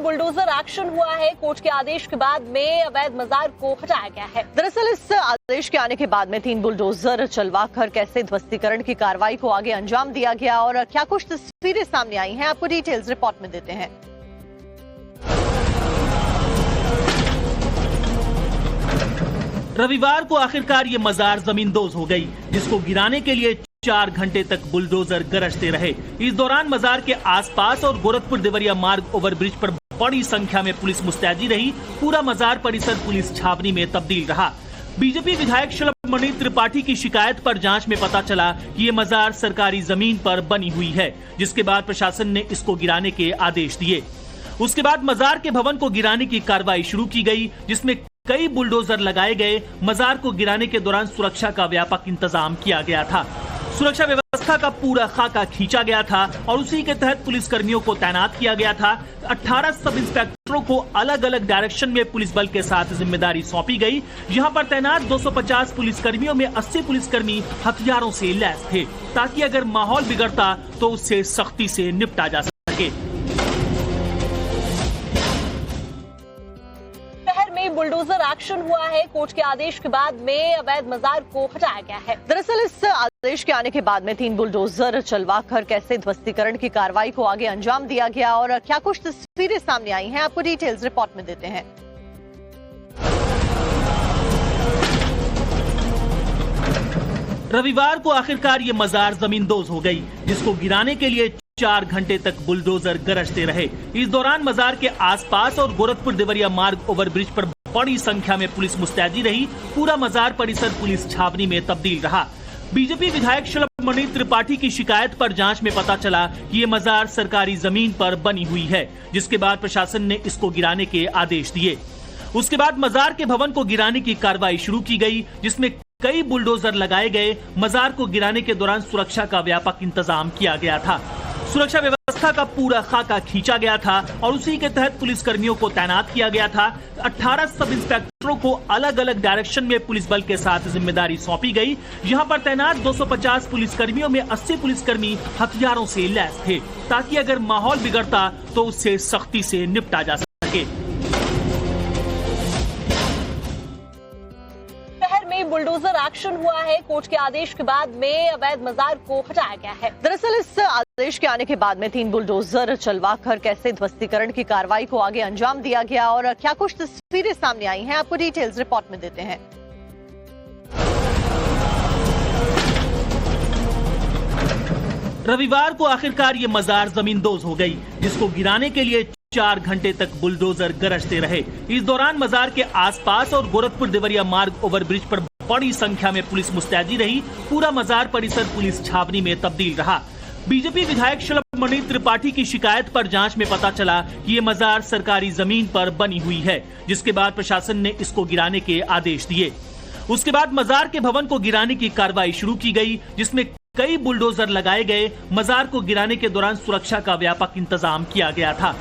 Bulldozer action हुआ है। Court के आदेश के बाद में अवैध मजार को हटाया गया है। दरअसल इस आदेश के आने के बाद में 3 बुलडोजर चलवाकर कैसे ध्वस्तीकरण की कार्रवाई को आगे अंजाम दिया गया और क्या कुछ तस्वीरें सामने आई हैं, आपको डिटेल्स रिपोर्ट में देते हैं। रविवार को आखिरकार ये मजार जमींदोज हो गई, जिसको गिराने के लिए 4 घंटे तक बुलडोजर गरजते रहे। इस दौरान मजार के आसपास और गोरखपुर देवरिया मार्ग ओवरब्रिज पर बड़ी संख्या में पुलिस मुस्तैदी रही। पूरा मजार परिसर पुलिस छावनी में तब्दील रहा। बीजेपी विधायक शलभमणि त्रिपाठी की शिकायत पर जांच में पता चला कि ये मजार सरकारी जमीन पर बनी हुई है, जिसके बाद प्रशासन ने इसको गिराने के आदेश दिए। उसके बाद मजार के भवन को गिराने की कार्रवाई शुरू की गई, जिसमें कई बुलडोजर लगाए गए। मजार को गिराने के दौरान सुरक्षा का व्यापक इंतजाम किया गया था। सुरक्षा व्यवस्था का पूरा खाका खींचा गया था और उसी के तहत पुलिस कर्मियों को तैनात किया गया था। 18 सब इंस्पेक्टरों को अलग अलग डायरेक्शन में पुलिस बल के साथ जिम्मेदारी सौंपी गई। यहाँ पर तैनात 250 पुलिस कर्मियों में 80 पुलिसकर्मी हथियारों से लैस थे, ताकि अगर माहौल बिगड़ता तो उससे सख्ती से निपटा जा सके। बुलडोजर एक्शन हुआ है। कोर्ट के आदेश के बाद में अवैध मजार को हटाया गया है। दरअसल इस आदेश के आने के बाद में 3 बुलडोजर चलवाकर कैसे ध्वस्तीकरण की कार्रवाई को आगे अंजाम दिया गया और क्या कुछ तस्वीरें सामने आई हैं, आपको डिटेल्स रिपोर्ट में देते हैं। रविवार को आखिरकार ये मजार जमींदोज हो गई, जिसको गिराने के लिए 4 घंटे तक बुलडोजर गरजते रहे। इस दौरान मजार के आसपास और गोरखपुर देवरिया मार्ग ओवरब्रिज पर बड़ी संख्या में पुलिस मुस्तैदी रही। पूरा मजार परिसर पुलिस छावनी में तब्दील रहा। बीजेपी विधायक शलभमणि त्रिपाठी की शिकायत पर जांच में पता चला कि ये मजार सरकारी जमीन पर बनी हुई है, जिसके बाद प्रशासन ने इसको गिराने के आदेश दिए। उसके बाद मजार के भवन को गिराने की कार्रवाई शुरू की गई, जिसमें कई बुलडोजर लगाए गए। मजार को गिराने के दौरान सुरक्षा का व्यापक इंतजाम किया गया था। सुरक्षा व्यवस्था का पूरा खाका खींचा गया था और उसी के तहत पुलिस कर्मियों को तैनात किया गया था। 18 सब इंस्पेक्टरों को अलग अलग डायरेक्शन में पुलिस बल के साथ जिम्मेदारी सौंपी गई। यहाँ पर तैनात 250 पुलिस कर्मियों में 80 पुलिसकर्मी हथियारों से लैस थे, ताकि अगर माहौल बिगड़ता तो उससे सख्ती से निपटा जा सके। बुलडोजर एक्शन हुआ है। कोर्ट के आदेश के बाद में अवैध मजार को हटाया गया है। दरअसल इस आदेश के आने के बाद में 3 बुलडोजर चलवाकर कैसे ध्वस्तीकरण की कार्रवाई को आगे अंजाम दिया गया और क्या कुछ तस्वीरें सामने आई हैं, आपको डिटेल्स रिपोर्ट में देते हैं। रविवार को आखिरकार ये मजार जमींदोज हो गई, जिसको गिराने के लिए 4 घंटे तक बुलडोजर गरजते रहे। इस दौरान मजार के आसपास और गोरखपुर देवरिया मार्ग ओवरब्रिज पर बड़ी संख्या में पुलिस मुस्तैदी रही। पूरा मजार परिसर पुलिस छावनी में तब्दील रहा। बीजेपी विधायक शलभमणि त्रिपाठी की शिकायत पर जांच में पता चला कि ये मजार सरकारी जमीन पर बनी हुई है, जिसके बाद प्रशासन ने इसको गिराने के आदेश दिए। उसके बाद मजार के भवन को गिराने की कार्रवाई शुरू की गई, जिसमें कई बुलडोजर लगाए गए। मजार को गिराने के दौरान सुरक्षा का व्यापक इंतजाम किया गया था।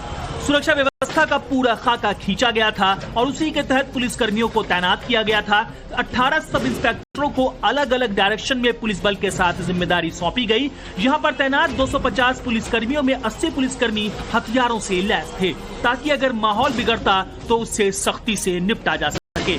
सुरक्षा व्यवस्था का पूरा खाका खींचा गया था और उसी के तहत पुलिस कर्मियों को तैनात किया गया था। 18 सब इंस्पेक्टरों को अलग अलग डायरेक्शन में पुलिस बल के साथ जिम्मेदारी सौंपी गई। यहाँ पर तैनात 250 पुलिस कर्मियों में 80 पुलिसकर्मी हथियारों से लैस थे, ताकि अगर माहौल बिगड़ता तो उससे सख्ती से निपटा जा सके।